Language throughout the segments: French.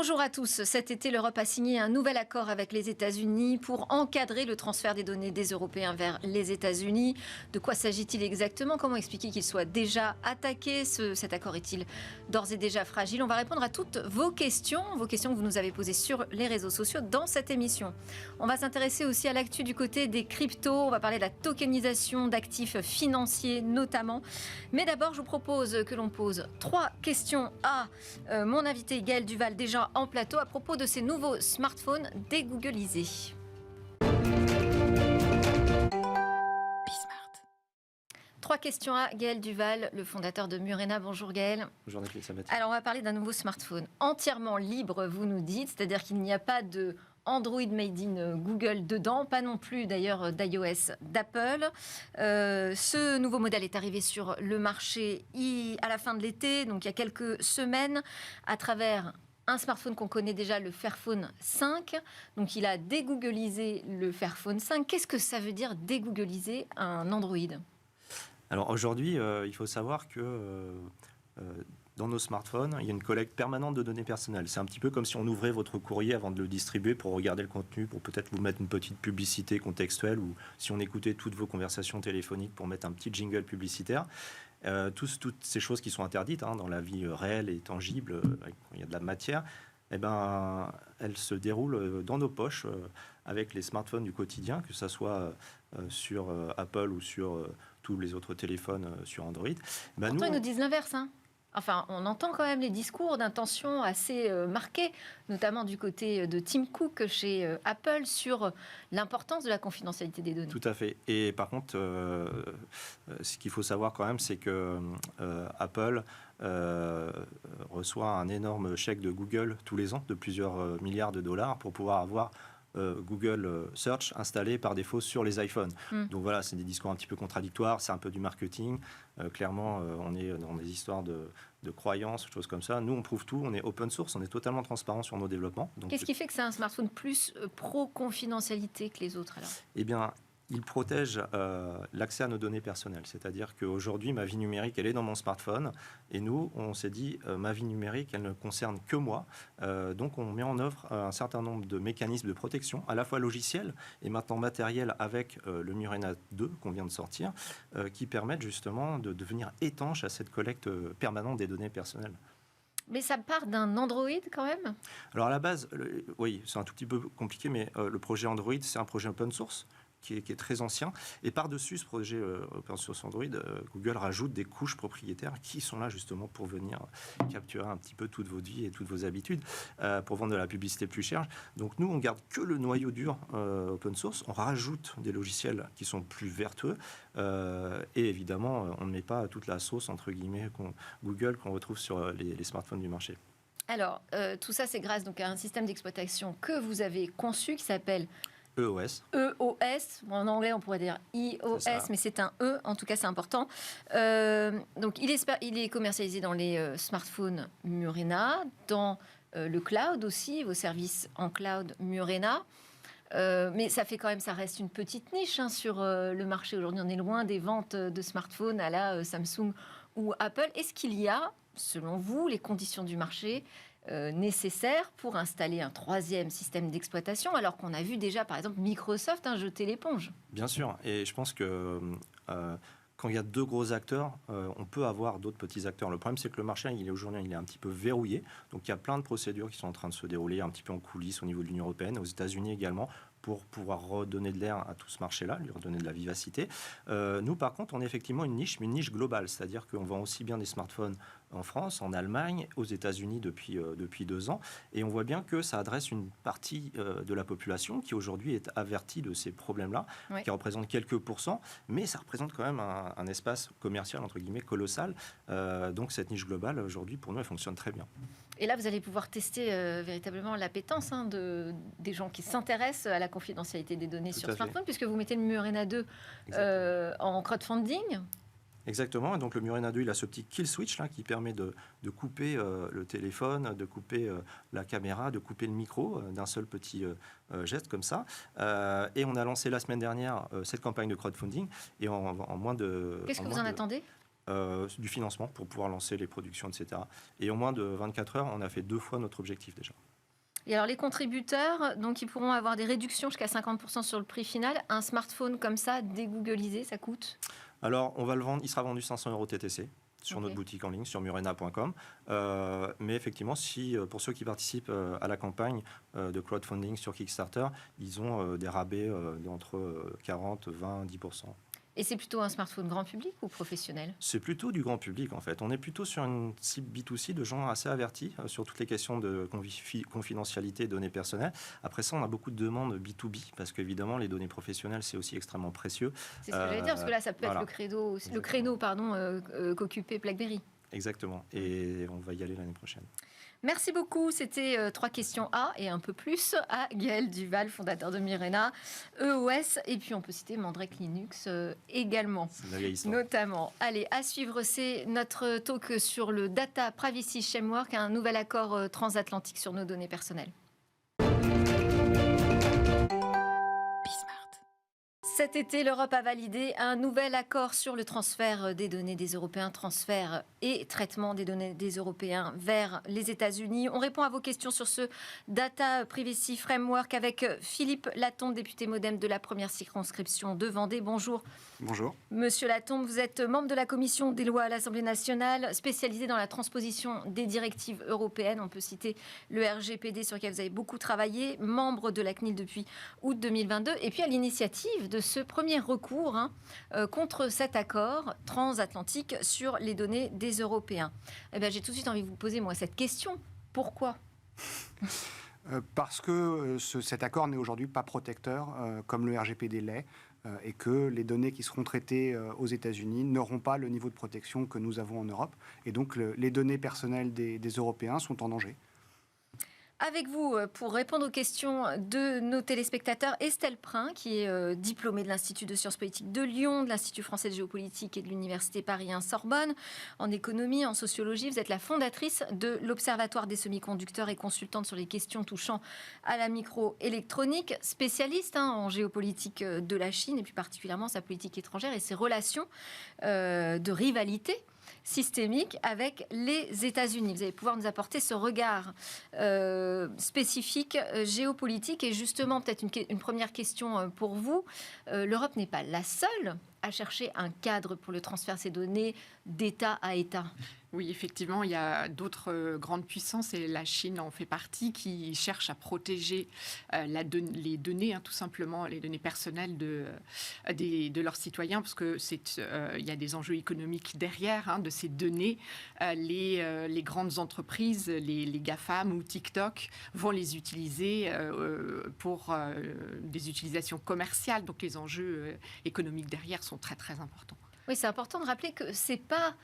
Bonjour à tous. Cet été, l'Europe a signé un nouvel accord avec les États-Unis pour encadrer le transfert des données des Européens vers les États-Unis. De quoi s'agit-il exactement? Comment expliquer qu'il soit déjà attaqué? Cet accord est-il d'ores et déjà fragile? On va répondre à toutes vos questions que vous nous avez posées sur les réseaux sociaux dans cette émission. On va s'intéresser aussi à l'actu du côté des cryptos. On va parler de la tokenisation d'actifs financiers notamment. Mais d'abord, je vous propose que l'on pose 3 questions à mon invité Gaël Duval, déjà en plateau, à propos de ces nouveaux smartphones dégooglisés. Trois questions à Gaël Duval, le fondateur de Murena. Bonjour Gaël. Bonjour Nathalie. Alors on va parler d'un nouveau smartphone entièrement libre, vous nous dites, c'est-à-dire qu'il n'y a pas de Android made in Google dedans, pas non plus d'ailleurs d'iOS d'Apple. Ce nouveau modèle est arrivé sur le marché à la fin de l'été, donc il y a quelques semaines, à travers un smartphone qu'on connaît déjà, le Fairphone 5. Donc il a dégooglisé le Fairphone 5. Qu'est-ce que ça veut dire dégoogliser un Android ? Alors aujourd'hui, il faut savoir que dans nos smartphones, il y a une collecte permanente de données personnelles. C'est un petit peu comme si on ouvrait votre courrier avant de le distribuer pour regarder le contenu, pour peut-être vous mettre une petite publicité contextuelle, ou si on écoutait toutes vos conversations téléphoniques pour mettre un petit jingle publicitaire. Toutes ces choses qui sont interdites dans la vie réelle et tangible, quand il y a de la matière, elles se déroulent dans nos poches avec les smartphones du quotidien, que ce soit sur Apple ou sur tous les autres téléphones sur Android. Pourtant, ils nous disent l'inverse. Enfin, on entend quand même les discours d'intention assez marqués, notamment du côté de Tim Cook chez Apple, sur l'importance de la confidentialité des données. Tout à fait. Et par contre, ce qu'il faut savoir quand même, c'est que Apple reçoit un énorme chèque de Google tous les ans de plusieurs milliards de dollars pour pouvoir avoir Google Search installé par défaut sur les iPhones. Donc voilà, c'est des discours un petit peu contradictoires, c'est un peu du marketing. Clairement, on est dans des histoires de croyances, choses comme ça. Nous, on prouve tout, on est open source, on est totalement transparent sur nos développements. Qu'est-ce qui fait que c'est un smartphone plus pro-confidentialité que les autres alors ? Eh bien, il protège l'accès à nos données personnelles. C'est-à-dire qu'aujourd'hui, ma vie numérique, elle est dans mon smartphone. Et nous, on s'est dit, ma vie numérique, elle ne concerne que moi. Donc, on met en œuvre un certain nombre de mécanismes de protection, à la fois logiciels et maintenant matériels avec le Murena 2 qu'on vient de sortir, qui permettent justement de devenir étanche à cette collecte permanente des données personnelles. Mais ça part d'un Android quand même ? Alors, à la base, oui, c'est un tout petit peu compliqué, mais le projet Android, c'est un projet open source. Qui est très ancien. Et par-dessus ce projet open source Android, Google rajoute des couches propriétaires qui sont là justement pour venir capturer un petit peu toute votre vie et toutes vos habitudes, pour vendre de la publicité plus chère. Donc nous, on garde que le noyau dur open source. On rajoute des logiciels qui sont plus vertueux. Et évidemment, on ne met pas toute la sauce, entre guillemets, Google qu'on retrouve sur les smartphones du marché. Alors, tout ça, c'est grâce donc, à un système d'exploitation que vous avez conçu qui s'appelle EOS. EOS, en anglais on pourrait dire iOS, mais c'est un E, en tout cas c'est important. Donc il est commercialisé dans les smartphones Murena, dans le cloud aussi, vos services en cloud Murena. Mais ça reste une petite niche sur le marché. Aujourd'hui, on est loin des ventes de smartphones à la Samsung ou Apple. Est-ce qu'il y a, selon vous, les conditions du marché nécessaires pour installer un troisième système d'exploitation, alors qu'on a vu déjà, par exemple, Microsoft jeter l'éponge ? Bien sûr, et je pense que quand il y a deux gros acteurs, on peut avoir d'autres petits acteurs. Le problème, c'est que le marché, aujourd'hui, il est un petit peu verrouillé. Donc, il y a plein de procédures qui sont en train de se dérouler un petit peu en coulisses au niveau de l'Union européenne, aux États-Unis également, pour pouvoir redonner de l'air à tout ce marché-là, lui redonner de la vivacité. Nous, par contre, on est effectivement une niche, mais une niche globale. C'est-à-dire qu'on vend aussi bien des smartphones en France, en Allemagne, aux États-Unis depuis 2 ans. Et on voit bien que ça adresse une partie de la population qui, aujourd'hui, est avertie de ces problèmes-là, oui, qui représentent quelques pourcents, mais ça représente quand même un espace commercial, entre guillemets, colossal. Donc, cette niche globale, aujourd'hui, pour nous, elle fonctionne très bien. Et là, vous allez pouvoir tester véritablement l'appétence des gens qui s'intéressent à la confidentialité des données sur smartphone, puisque vous mettez le Murena 2 en crowdfunding. Exactement. Et donc le Murena 2, il a ce petit kill switch là qui permet de couper le téléphone, de couper la caméra, de couper le micro d'un seul petit geste comme ça. Et on a lancé la semaine dernière cette campagne de crowdfunding. Et en moins de... Qu'est-ce que vous en attendez ? du financement pour pouvoir lancer les productions, etc. Et en moins de 24 heures, on a fait 2 fois notre objectif déjà. Et alors les contributeurs, donc ils pourront avoir des réductions jusqu'à 50% sur le prix final. Un smartphone comme ça, dégoogolisé, ça coûte ? Alors, on va le vendre, il sera vendu 500 € TTC sur notre boutique en ligne, sur murena.com. Mais effectivement, pour ceux qui participent à la campagne de crowdfunding sur Kickstarter, ils ont des rabais d'entre 40, 20, 10%. Et c'est plutôt un smartphone grand public ou professionnel ? C'est plutôt du grand public, en fait. On est plutôt sur une cible B2C de gens assez avertis sur toutes les questions de confidentialité et données personnelles. Après ça, on a beaucoup de demandes B2B, parce qu'évidemment, les données professionnelles, c'est aussi extrêmement précieux. C'est ce que j'allais dire, parce que là, ça peut être le créneau qu'occupait BlackBerry. Exactement. Et on va y aller l'année prochaine. Merci beaucoup. C'était 3 questions A et un peu plus à Gaël Duval, fondateur de Murena, EOS. Et puis, on peut citer Mandrake Linux également, notamment. Allez, à suivre, c'est notre talk sur le Data Privacy Framework, un nouvel accord transatlantique sur nos données personnelles. Cet été, l'Europe a validé un nouvel accord sur le transfert des données des Européens, transfert et traitement des données des Européens vers les États-Unis. On répond à vos questions sur ce Data Privacy Framework avec Philippe Latombe, député MoDem de la première circonscription de Vendée. Bonjour. Bonjour. Monsieur Latombe, vous êtes membre de la commission des lois à l'Assemblée nationale, spécialisé dans la transposition des directives européennes. On peut citer le RGPD sur lequel vous avez beaucoup travaillé, membre de la CNIL depuis août 2022, et puis à l'initiative de ce premier recours contre cet accord transatlantique sur les données des Européens. Eh bien, j'ai tout de suite envie de vous poser, moi, cette question. Pourquoi ? Parce que cet accord n'est aujourd'hui pas protecteur, comme le RGPD l'est, et que les données qui seront traitées aux États-Unis n'auront pas le niveau de protection que nous avons en Europe. Et donc, les données personnelles des Européens sont en danger. Avec vous, pour répondre aux questions de nos téléspectateurs, Estelle Prin, qui est diplômée de l'Institut de sciences politiques de Lyon, de l'Institut français de géopolitique et de l'Université Paris 1 Sorbonne, en économie, en sociologie. Vous êtes la fondatrice de l'Observatoire des semi-conducteurs et consultante sur les questions touchant à la microélectronique, spécialiste en géopolitique de la Chine, et plus particulièrement sa politique étrangère et ses relations de rivalité systémique avec les États-Unis. Vous allez pouvoir nous apporter ce regard spécifique géopolitique. Et justement, peut-être une première question pour vous. L'Europe n'est pas la seule à chercher un cadre pour le transfert de ces données d'État à État. Oui, effectivement, il y a d'autres grandes puissances, et la Chine en fait partie, qui cherchent à protéger les données, tout simplement, les données personnelles de leurs citoyens, parce que il y a des enjeux économiques derrière de ces données. Les grandes entreprises, les GAFAM ou TikTok, vont les utiliser pour des utilisations commerciales. Donc les enjeux économiques derrière sont très très importants. Oui, c'est important de rappeler que c'est pas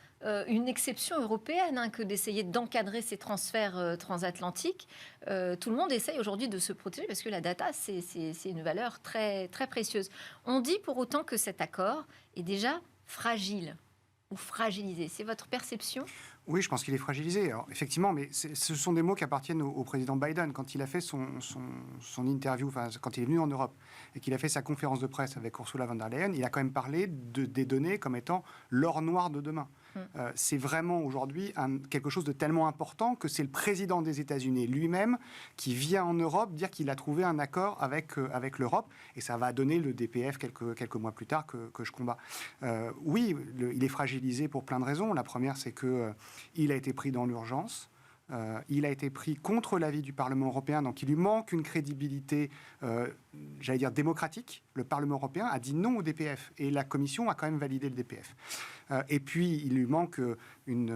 une exception européenne que d'essayer d'encadrer ces transferts transatlantiques. Tout le monde essaye aujourd'hui de se protéger parce que la data, c'est une valeur très, très précieuse. On dit pour autant que cet accord est déjà fragile ou fragilisé. C'est votre perception ? Oui, je pense qu'il est fragilisé. Alors, effectivement, mais ce sont des mots qui appartiennent au président Biden. Quand il a fait son interview, quand il est venu en Europe et qu'il a fait sa conférence de presse avec Ursula von der Leyen, il a quand même parlé des données comme étant l'or noir de demain. C'est vraiment aujourd'hui quelque chose de tellement important que c'est le président des États-Unis lui-même qui vient en Europe dire qu'il a trouvé un accord avec l'Europe, et ça va donner le DPF quelques mois plus tard que je combats. Oui, il est fragilisé pour plein de raisons. La première, c'est qu'il a été pris dans l'urgence. Il a été pris contre l'avis du Parlement européen, donc il lui manque une crédibilité, j'allais dire démocratique. Le Parlement européen a dit non au DPF et la Commission a quand même validé le DPF. Et puis il lui manque il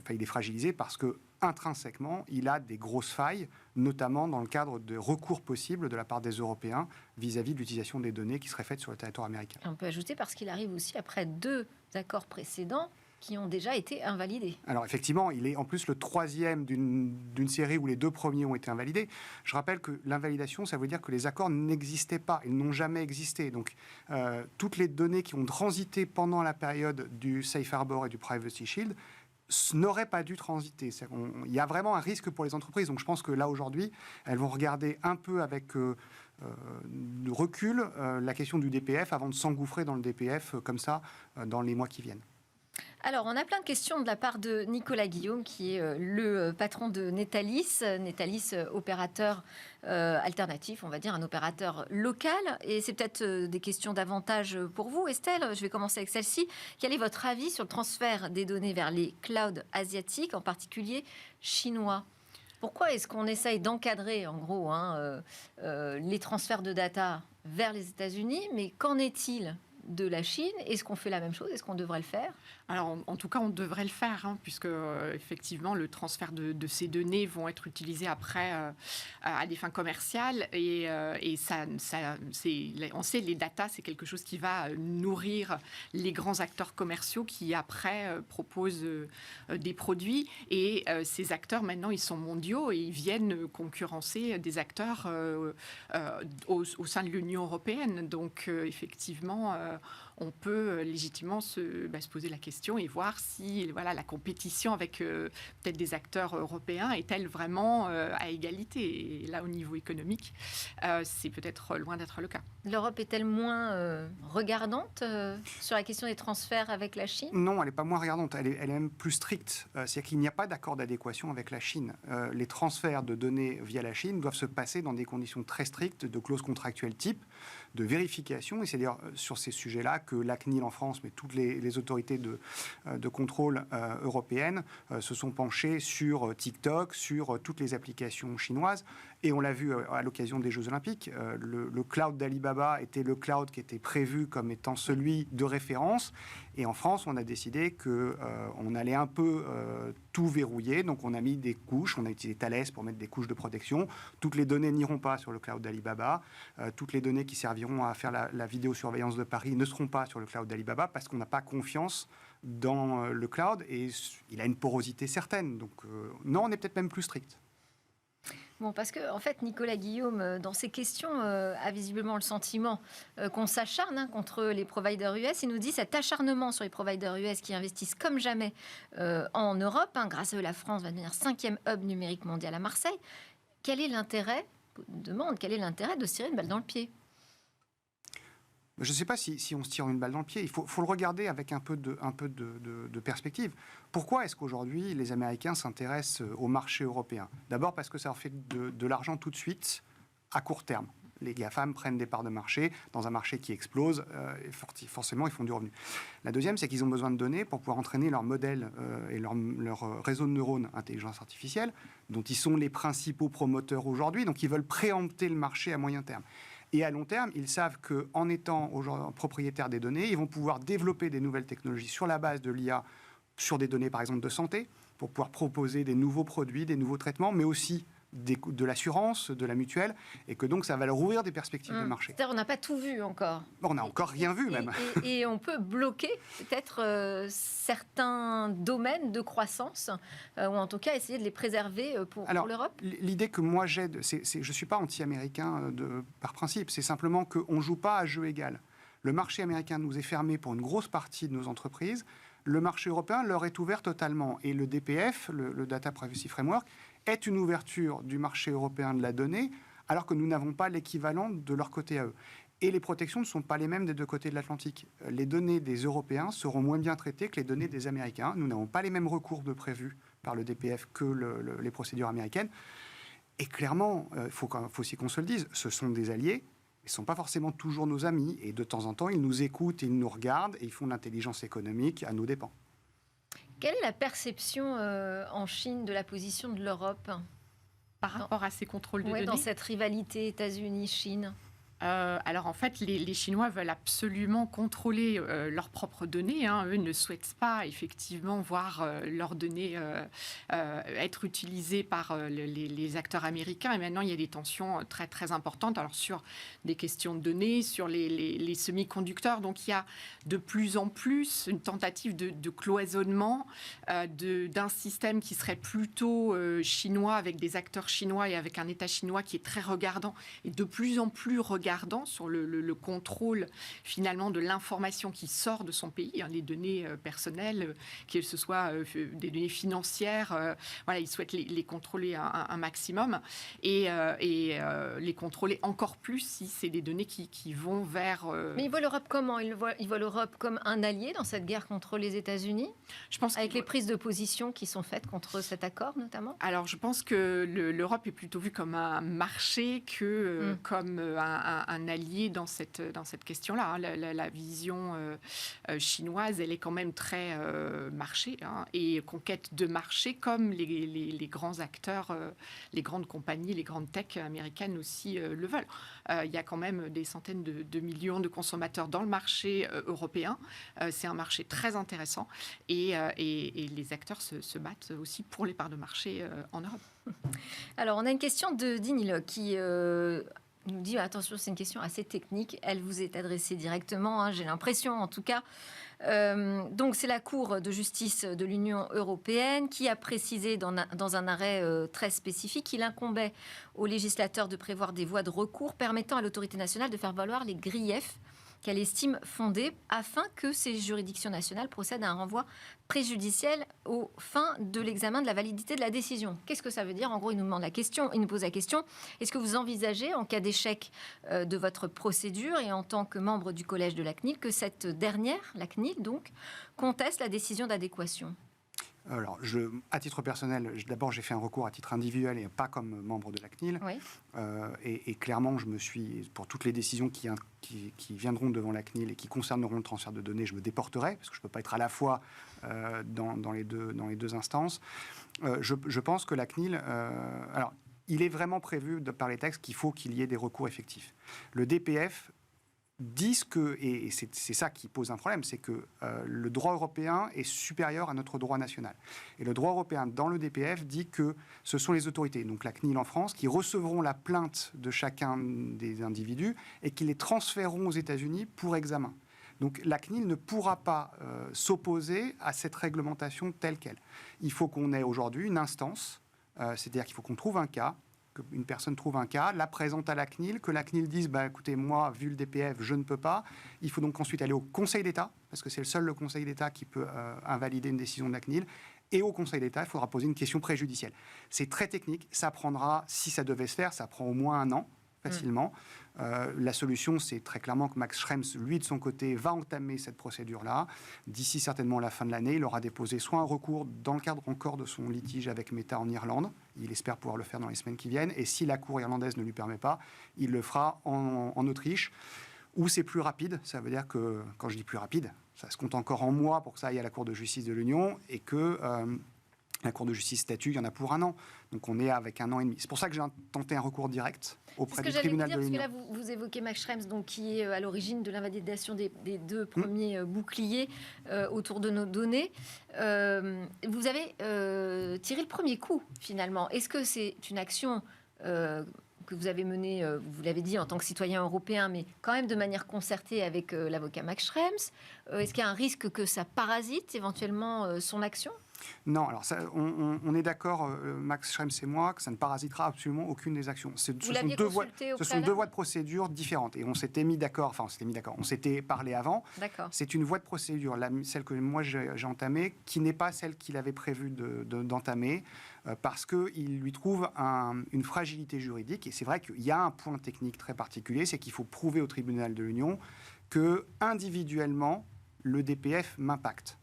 est fragilisé parce que intrinsèquement, il a des grosses failles, notamment dans le cadre de recours possibles de la part des Européens vis-à-vis de l'utilisation des données qui seraient faites sur le territoire américain. On peut ajouter parce qu'il arrive aussi après 2 accords précédents qui ont déjà été invalidés. Alors effectivement, il est en plus le 3e d'une série où les 2 premiers ont été invalidés. Je rappelle que l'invalidation, ça veut dire que les accords n'existaient pas, ils n'ont jamais existé. Donc toutes les données qui ont transité pendant la période du Safe Harbor et du Privacy Shield n'auraient pas dû transiter. Il y a vraiment un risque pour les entreprises. Donc je pense que là, aujourd'hui, elles vont regarder un peu avec de recul la question du DPF avant de s'engouffrer dans le DPF comme ça dans les mois qui viennent. Alors, on a plein de questions de la part de Nicolas Guillaume, qui est le patron de Netalis. Netalis, opérateur alternatif, on va dire, un opérateur local. Et c'est peut-être des questions d'avantage pour vous, Estelle. Je vais commencer avec celle-ci. Quel est votre avis sur le transfert des données vers les clouds asiatiques, en particulier chinois ? Pourquoi est-ce qu'on essaye d'encadrer, en gros, les transferts de data vers les États-Unis ? Mais qu'en est-il de la Chine? Est-ce qu'on fait la même chose? Est-ce qu'on devrait le faire? Alors, en tout cas, on devrait le faire, puisque effectivement, le transfert de ces données vont être utilisés après à des fins commerciales. Et ça, on sait, les data, c'est quelque chose qui va nourrir les grands acteurs commerciaux qui, après, proposent des produits. Et ces acteurs, maintenant, ils sont mondiaux et ils viennent concurrencer des acteurs au sein de l'Union européenne. Donc, effectivement, on peut légitimement se poser la question et voir si la compétition avec peut-être des acteurs européens est-elle vraiment à égalité. Et là, au niveau économique, c'est peut-être loin d'être le cas. L'Europe est-elle moins regardante sur la question des transferts avec la Chine? Non, elle n'est pas moins regardante, elle est même plus stricte. C'est-à-dire qu'il n'y a pas d'accord d'adéquation avec la Chine. Les transferts de données via la Chine doivent se passer dans des conditions très strictes de clauses contractuelles type, de vérification. Et c'est d'ailleurs sur ces sujets-là que la CNIL en France, mais toutes les autorités de contrôle européennes se sont penchées sur TikTok, sur toutes les applications chinoises. Et on l'a vu à l'occasion des Jeux Olympiques. Le cloud d'Alibaba était le cloud qui était prévu comme étant celui de référence. Et en France, on a décidé qu'on allait un peu tout verrouiller. Donc, on a mis des couches. On a utilisé Thales pour mettre des couches de protection. Toutes les données n'iront pas sur le cloud d'Alibaba. Toutes les données qui serviront à faire la vidéosurveillance de Paris ne seront pas sur le cloud d'Alibaba parce qu'on n'a pas confiance dans le cloud. Et il a une porosité certaine. Donc, non, on est peut-être même plus strict. Bon, parce que en fait, Nicolas Guillaume, dans ses questions, a visiblement le sentiment qu'on s'acharne contre les providers US. Il nous dit cet acharnement sur les providers US qui investissent comme jamais en Europe. Grâce à eux, la France va devenir 5e hub numérique mondial à Marseille. Quel est l'intérêt, quel est l'intérêt de se tirer une balle dans le pied? Je ne sais pas si on se tire une balle dans le pied. Il faut le regarder avec un peu de perspective. Pourquoi est-ce qu'aujourd'hui, les Américains s'intéressent au marché européen? D'abord parce que ça leur fait de l'argent tout de suite, à court terme. Les GAFAM prennent des parts de marché dans un marché qui explose. Forcément, ils font du revenu. La deuxième, c'est qu'ils ont besoin de données pour pouvoir entraîner leur modèle et leur réseau de neurones intelligence artificielle, dont ils sont les principaux promoteurs aujourd'hui. Donc, ils veulent préempter le marché à moyen terme. Et à long terme, ils savent qu'en étant propriétaires des données, ils vont pouvoir développer des nouvelles technologies sur la base de l'IA, sur des données par exemple de santé, pour pouvoir proposer des nouveaux produits, des nouveaux traitements, mais aussi de l'assurance, de la mutuelle, et que donc ça va leur ouvrir des perspectives de marché. C'est-à-dire on n'a pas tout vu encore. On n'a encore rien vu même. Et on peut bloquer peut-être certains domaines de croissance, ou en tout cas essayer de les préserver pour l'Europe. L'idée que moi j'ai, je ne suis pas anti-américain par principe, c'est simplement qu'on ne joue pas à jeu égal. Le marché américain nous est fermé pour une grosse partie de nos entreprises. Le marché européen leur est ouvert totalement. Et le DPF, le Data Privacy Framework, est une ouverture du marché européen de la donnée, alors que nous n'avons pas l'équivalent de leur côté à eux. Et les protections ne sont pas les mêmes des deux côtés de l'Atlantique. Les données des Européens seront moins bien traitées que les données des Américains. Nous n'avons pas les mêmes recours de prévus par le DPF que les procédures américaines. Et clairement, il faut aussi qu'on se le dise, ce sont des alliés. Ils ne sont pas forcément toujours nos amis. Et de temps en temps, ils nous écoutent, ils nous regardent et ils font de l'intelligence économique à nos dépens. Quelle est la perception en Chine de la position de l'Europe par rapport à ces contrôles de données dans cette rivalité États-Unis-Chine? Alors en fait, les Chinois veulent absolument contrôler leurs propres données. Eux ne souhaitent pas effectivement voir leurs données être utilisées par les acteurs américains. Et maintenant, il y a des tensions très très importantes. Alors sur des questions de données, sur les semi-conducteurs. Donc il y a de plus en plus une tentative de cloisonnement d'un système qui serait plutôt chinois, avec des acteurs chinois et avec un État chinois qui est très regardant et de plus en plus regardant regardant sur le contrôle finalement de l'information qui sort de son pays, les données personnelles, que ce soit des données financières. Voilà, il souhaite les contrôler un maximum et les contrôler encore plus si c'est des données qui vont vers... Mais il voit l'Europe comment ? Il voit l'Europe comme un allié dans cette guerre contre les États-Unis, je pense avec les prises de position qui sont faites contre cet accord notamment ? Alors, je pense que l'Europe est plutôt vue comme un marché que comme un allié dans cette question-là. La vision chinoise, elle est quand même très marché et conquête de marché, comme les grands acteurs, les grandes compagnies, les grandes tech américaines aussi le veulent. Il y a quand même des centaines de millions de consommateurs dans le marché européen. C'est un marché très intéressant et les acteurs se battent aussi pour les parts de marché en Europe. Alors, on a une question de Dinilo qui nous dit, attention, c'est une question assez technique, elle vous est adressée directement, j'ai l'impression en tout cas. Donc, c'est la Cour de justice de l'Union européenne qui a précisé dans un arrêt très spécifique qu'il incombait aux législateurs de prévoir des voies de recours permettant à l'autorité nationale de faire valoir les griefs qu'elle estime fondés afin que ces juridictions nationales procèdent à un renvoi préjudiciel aux fins de l'examen de la validité de la décision. Qu'est-ce que ça veut dire ? En gros, il nous pose la question, est-ce que vous envisagez, en cas d'échec de votre procédure et en tant que membre du collège de la CNIL, que cette dernière, la CNIL donc, conteste la décision d'adéquation ? Alors, à titre personnel, d'abord, j'ai fait un recours à titre individuel et pas comme membre de la CNIL. Oui. Et clairement, pour toutes les décisions qui viendront devant la CNIL et qui concerneront le transfert de données, je me déporterai, parce que je ne peux pas être à la fois dans les deux instances. Je pense que la CNIL... alors, il est vraiment prévu par les textes qu'il faut qu'il y ait des recours effectifs. Le DPF disent que, et c'est ça qui pose un problème, c'est que le droit européen est supérieur à notre droit national. Et le droit européen, dans le DPF, dit que ce sont les autorités, donc la CNIL en France, qui recevront la plainte de chacun des individus et qui les transféreront aux États-Unis pour examen. Donc la CNIL ne pourra pas s'opposer à cette réglementation telle qu'elle. Il faut qu'on ait aujourd'hui une instance, c'est-à-dire qu'il faut qu'on trouve un cas, qu'une personne trouve un cas, la présente à la CNIL, que la CNIL dise écoutez, moi, vu le DPF, je ne peux pas. Il faut donc ensuite aller au Conseil d'État, parce que c'est le Conseil d'État qui peut invalider une décision de la CNIL. Et au Conseil d'État, il faudra poser une question préjudicielle. C'est très technique, ça prendra, si ça devait se faire, ça prend au moins 1 an, facilement. La solution, c'est très clairement que Max Schrems, lui, de son côté, va entamer cette procédure-là. D'ici certainement la fin de l'année, il aura déposé soit un recours dans le cadre encore de son litige avec Meta en Irlande. Il espère pouvoir le faire dans les semaines qui viennent. Et si la Cour irlandaise ne lui permet pas, il le fera en Autriche, où c'est plus rapide. Ça veut dire que, quand je dis plus rapide, ça se compte encore en mois pour que ça aille à la Cour de justice de l'Union et que... la Cour de justice statue, il y en a pour 1 an. Donc on est avec 1 an et demi. C'est pour ça que j'ai tenté un recours direct auprès du tribunal de l'Union. Parce que là, vous évoquez Max Schrems, donc, qui est à l'origine de l'invalidation des 2 premiers boucliers autour de nos données. Vous avez tiré le premier coup, finalement. Est-ce que c'est une action que vous avez menée, vous l'avez dit, en tant que citoyen européen, mais quand même de manière concertée avec l'avocat Max Schrems ? Est-ce qu'il y a un risque que ça parasite éventuellement son action ? Non, alors ça, on est d'accord, Max Schrems et moi, que ça ne parasitera absolument aucune des actions. Ce sont 2 voies de procédure différentes. Et on s'était mis d'accord, on s'était parlé avant. D'accord. C'est une voie de procédure, celle que moi j'ai entamée, qui n'est pas celle qu'il avait prévu d'entamer, parce qu'il lui trouve une fragilité juridique. Et c'est vrai qu'il y a un point technique très particulier, c'est qu'il faut prouver au tribunal de l'Union que, individuellement, le DPF m'impacte.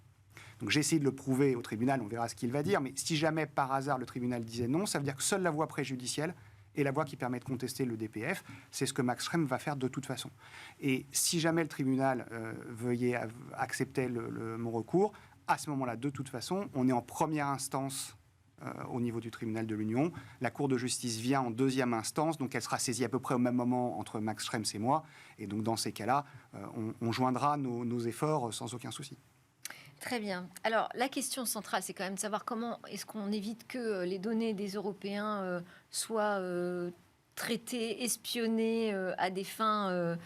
Donc j'ai essayé de le prouver au tribunal, on verra ce qu'il va dire, mais si jamais par hasard le tribunal disait non, ça veut dire que seule la voie préjudicielle est la voie qui permet de contester le DPF. C'est ce que Max Schrems va faire de toute façon. Et si jamais le tribunal veuillait accepter mon recours, à ce moment-là, de toute façon, on est en première instance au niveau du tribunal de l'Union. La Cour de justice vient en 2e instance, donc elle sera saisie à peu près au même moment entre Max Schrems et moi. Et donc dans ces cas-là, on joindra nos efforts sans aucun souci. Très bien. Alors, la question centrale, c'est quand même de savoir comment est-ce qu'on évite que les données des Européens soient traitées, espionnées à des fins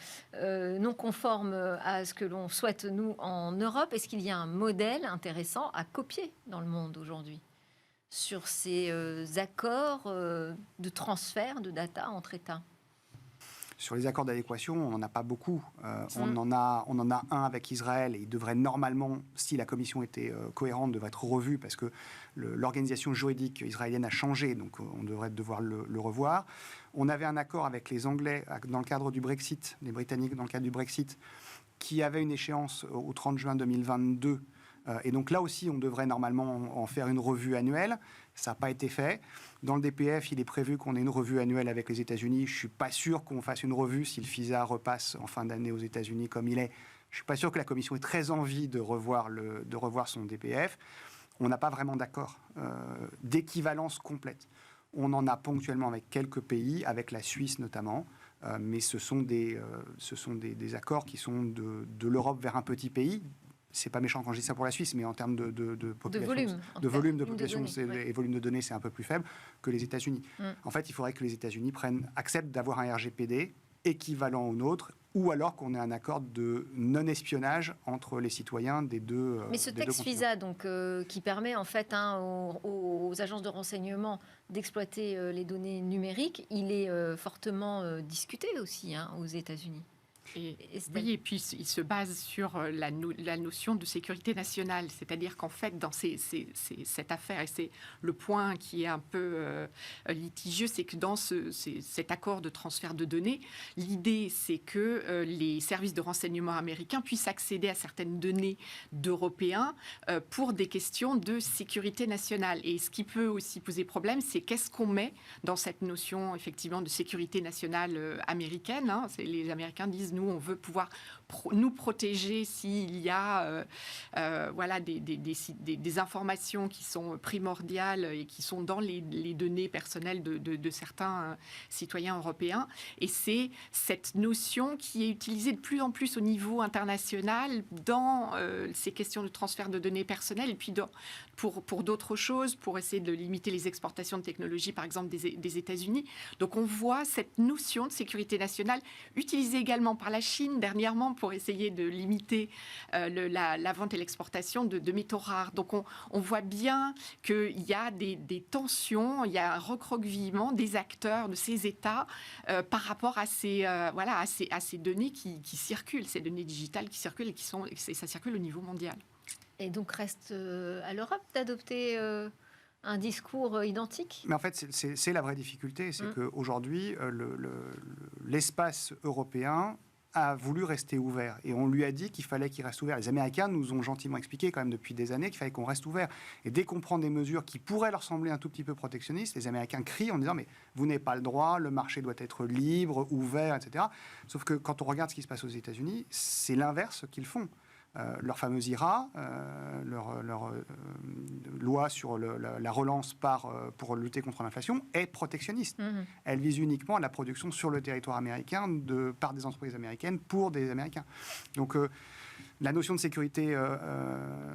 non conformes à ce que l'on souhaite, nous, en Europe. Est-ce qu'il y a un modèle intéressant à copier dans le monde aujourd'hui sur ces accords de transfert de data entre États ? Sur les accords d'adéquation, on n'en a pas beaucoup. On en a un avec Israël et il devrait normalement, si la commission était cohérente, devrait être revu parce que l'organisation juridique israélienne a changé, donc on devrait devoir le revoir. On avait un accord avec les Anglais dans le cadre du Brexit, les Britanniques dans le cadre du Brexit, qui avait une échéance au 30 juin 2022. Et donc là aussi, on devrait normalement en faire une revue annuelle. Ça n'a pas été fait. Dans le DPF, il est prévu qu'on ait une revue annuelle avec les États-Unis. Je ne suis pas sûr qu'on fasse une revue si le FISA repasse en fin d'année aux États-Unis comme il est. Je ne suis pas sûr que la Commission ait très envie de revoir son DPF. On n'a pas vraiment d'accord d'équivalence complète. On en a ponctuellement avec quelques pays, avec la Suisse notamment, mais ce sont des accords qui sont de l'Europe vers un petit pays. C'est pas méchant quand je dis ça pour la Suisse, mais en termes de population, volume de population et volume de données, c'est un peu plus faible que les États-Unis. En fait, il faudrait que les États-Unis acceptent d'avoir un RGPD équivalent au nôtre, ou alors qu'on ait un accord de non-espionnage entre les citoyens des deux. Mais ce texte FISA, donc, qui permet en fait aux agences de renseignement d'exploiter les données numériques, il est fortement discuté aussi aux États-Unis. Oui, et puis il se base sur la notion de sécurité nationale, c'est-à-dire qu'en fait, dans cette affaire, et c'est le point qui est un peu litigieux, c'est que dans cet accord de transfert de données, l'idée, c'est que les services de renseignement américains puissent accéder à certaines données d'Européens pour des questions de sécurité nationale. Et ce qui peut aussi poser problème, c'est qu'est-ce qu'on met dans cette notion, effectivement, de sécurité nationale américaine. Les Américains disent, nous, on veut pouvoir nous protéger s'il y a des informations qui sont primordiales et qui sont dans les données personnelles de certains citoyens européens. Et c'est cette notion qui est utilisée de plus en plus au niveau international dans ces questions de transfert de données personnelles et puis pour d'autres choses, pour essayer de limiter les exportations de technologies, par exemple des États-Unis. Donc on voit cette notion de sécurité nationale utilisée également par la Chine dernièrement pour essayer de limiter la vente et l'exportation de métaux rares. Donc on voit bien qu'il y a des tensions, il y a un recroquevillement des acteurs de ces États par rapport à ces données qui circulent, ces données digitales qui circulent et ça circule au niveau mondial. Et donc reste à l'Europe d'adopter un discours identique. Mais en fait, c'est la vraie difficulté, c'est qu'aujourd'hui, l'espace européen a voulu rester ouvert. Et on lui a dit qu'il fallait qu'il reste ouvert. Les Américains nous ont gentiment expliqué quand même depuis des années qu'il fallait qu'on reste ouvert. Et dès qu'on prend des mesures qui pourraient leur sembler un tout petit peu protectionnistes, les Américains crient en disant « mais vous n'avez pas le droit, le marché doit être libre, ouvert, etc. » Sauf que quand on regarde ce qui se passe aux États-Unis, c'est l'inverse qu'ils font. Leur fameuse IRA, leur loi sur la relance pour lutter contre l'inflation, est protectionniste. Elle vise uniquement la production sur le territoire américain par des entreprises américaines pour des Américains. Donc la notion de sécurité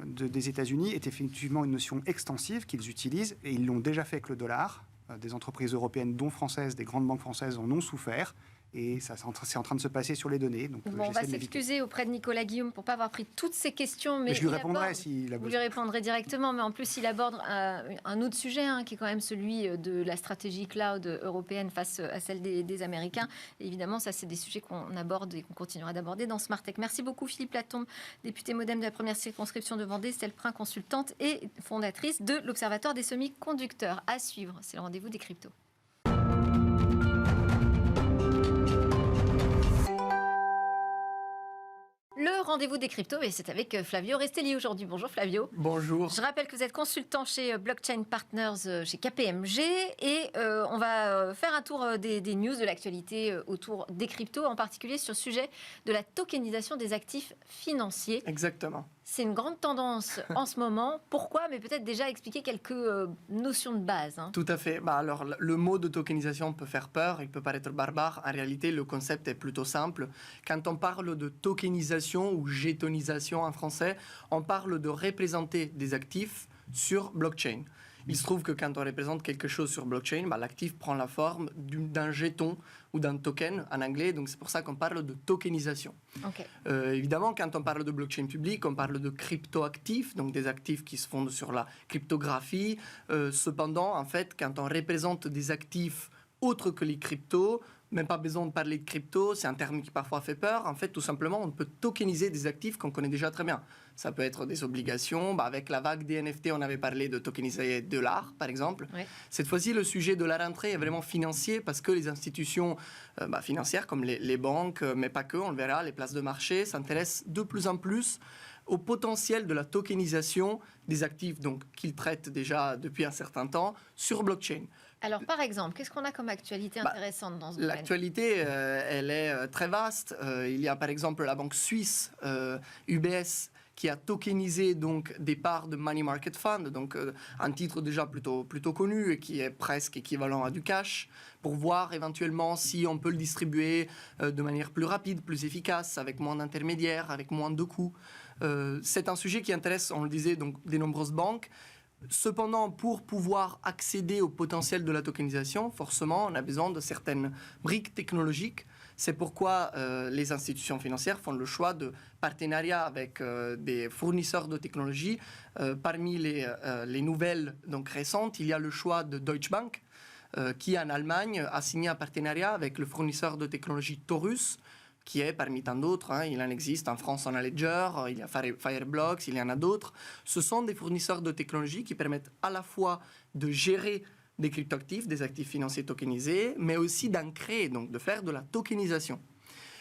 des États-Unis est effectivement une notion extensive qu'ils utilisent, et ils l'ont déjà fait avec le dollar. Des entreprises européennes, dont françaises, des grandes banques françaises en ont souffert. Et ça, c'est en train de se passer sur les données. Donc, on va s'excuser auprès de Nicolas Guillaume pour ne pas avoir pris toutes ces questions. Mais je lui répondrai s'il a besoin. Vous lui répondrez directement, mais en plus, il aborde un autre sujet, qui est quand même celui de la stratégie cloud européenne face à celle des Américains. Et évidemment, ça, c'est des sujets qu'on aborde et qu'on continuera d'aborder dans Smart Tech. Merci beaucoup, Philippe Latombe, député MoDem de la première circonscription de Vendée, Estelle Prin, consultante et fondatrice de l'Observatoire des semi-conducteurs. À suivre, c'est le rendez-vous des cryptos. Le rendez-vous des cryptos, et c'est avec Flavio Restelli aujourd'hui. Bonjour Flavio. Bonjour. Je rappelle que vous êtes consultant chez Blockchain Partners, chez KPMG, et on va faire un tour des news de l'actualité autour des cryptos, en particulier sur le sujet de la tokenisation des actifs financiers. Exactement. C'est une grande tendance en ce moment. Pourquoi ? Mais peut-être déjà expliquer quelques notions de base. Tout à fait. Alors, le mot de tokenisation peut faire peur, il peut paraître barbare. En réalité, le concept est plutôt simple. Quand on parle de tokenisation ou gétonisation en français, on parle de représenter des actifs sur blockchain. Il se trouve que quand on représente quelque chose sur blockchain, l'actif prend la forme d'un jeton ou d'un token en anglais. Donc, c'est pour ça qu'on parle de tokenisation. Okay. Évidemment, quand on parle de blockchain public, on parle de crypto-actifs, donc des actifs qui se fondent sur la cryptographie. Cependant, en fait, quand on représente des actifs autres que les cryptos, même pas besoin de parler de crypto, c'est un terme qui parfois fait peur. En fait, tout simplement, on peut tokeniser des actifs qu'on connaît déjà très bien. Ça peut être des obligations. Avec la vague des NFT, on avait parlé de tokeniser de l'art, par exemple. Oui. Cette fois-ci, le sujet de la rentrée est vraiment financier parce que les institutions financières, comme les banques, mais pas que, on le verra, les places de marché, s'intéressent de plus en plus au potentiel de la tokenisation des actifs donc, qu'ils traitent déjà depuis un certain temps sur blockchain. Alors, par exemple, qu'est-ce qu'on a comme actualité intéressante dans ce domaine ? L'actualité, elle est très vaste. Il y a par exemple la banque suisse UBS qui a tokenisé donc des parts de money market fund, donc un titre déjà plutôt connu et qui est presque équivalent à du cash, pour voir éventuellement si on peut le distribuer de manière plus rapide, plus efficace, avec moins d'intermédiaires, avec moins de coûts. C'est un sujet qui intéresse, on le disait, donc des nombreuses banques. Cependant, pour pouvoir accéder au potentiel de la tokenisation, forcément, on a besoin de certaines briques technologiques. C'est pourquoi les institutions financières font le choix de partenariats avec des fournisseurs de technologies. Parmi les nouvelles donc, récentes, il y a le choix de Deutsche Bank, qui en Allemagne a signé un partenariat avec le fournisseur de technologie Taurus, qui est parmi tant d'autres. Il en existe en France, on a Ledger, il y a Fireblocks, il y en a d'autres. Ce sont des fournisseurs de technologie qui permettent à la fois de gérer des cryptoactifs, des actifs financiers tokenisés, mais aussi d'en créer, donc de faire de la tokenisation.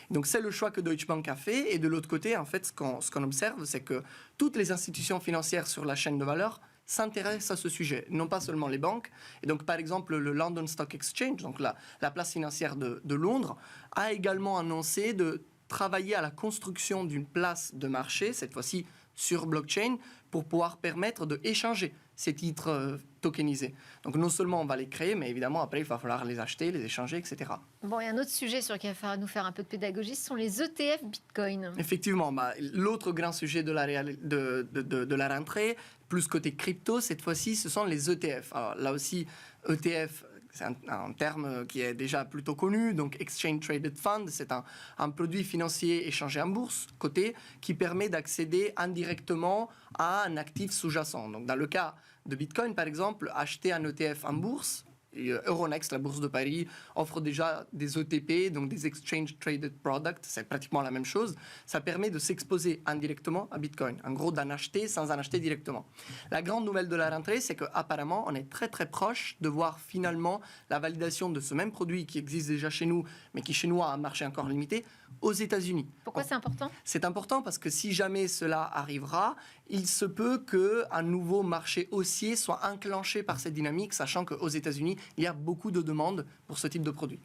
Donc c'est le choix que Deutsche Bank a fait. Et de l'autre côté, en fait, ce qu'on observe, c'est que toutes les institutions financières sur la chaîne de valeur s'intéressent à ce sujet, non pas seulement les banques. Et donc, par exemple, le London Stock Exchange, donc la place financière de Londres, a également annoncé de travailler à la construction d'une place de marché, cette fois-ci sur blockchain, pour pouvoir permettre d'échanger ces titres tokenisés. Donc, non seulement on va les créer, mais évidemment, après, il va falloir les acheter, les échanger, etc. Bon, il y a un autre sujet sur lequel il va falloir nous faire un peu de pédagogie, ce sont les ETF Bitcoin. Effectivement, l'autre grand sujet de la rentrée, plus côté crypto, cette fois-ci, ce sont les ETF. Alors, là aussi, ETF, c'est un terme qui est déjà plutôt connu, donc Exchange Traded Fund, c'est un produit financier échangé en bourse, coté, qui permet d'accéder indirectement à un actif sous-jacent. Donc, dans le cas de Bitcoin, par exemple, acheter un ETF en bourse, Euronext, la bourse de Paris, offre déjà des ETP, donc des Exchange Traded Products, c'est pratiquement la même chose. Ça permet de s'exposer indirectement à Bitcoin, en gros d'en acheter sans en acheter directement. La grande nouvelle de la rentrée, c'est qu'apparemment, on est très très proche de voir finalement la validation de ce même produit qui existe déjà chez nous, mais qui chez nous a un marché encore limité, aux États-Unis. Pourquoi c'est important ? C'est important parce que si jamais cela arrivera, il se peut qu'un nouveau marché haussier soit enclenché par cette dynamique, sachant qu'aux États-Unis, il y a beaucoup de demandes pour ce type de produit.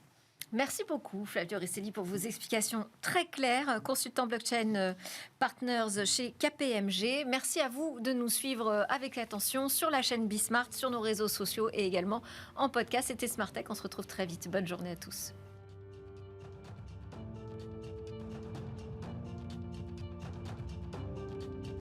Merci beaucoup, Flavio Ristelli, pour vos explications très claires. Consultant blockchain partners chez KPMG. Merci à vous de nous suivre avec attention sur la chaîne Bismart, sur nos réseaux sociaux et également en podcast. C'était Smart Tech. On se retrouve très vite. Bonne journée à tous.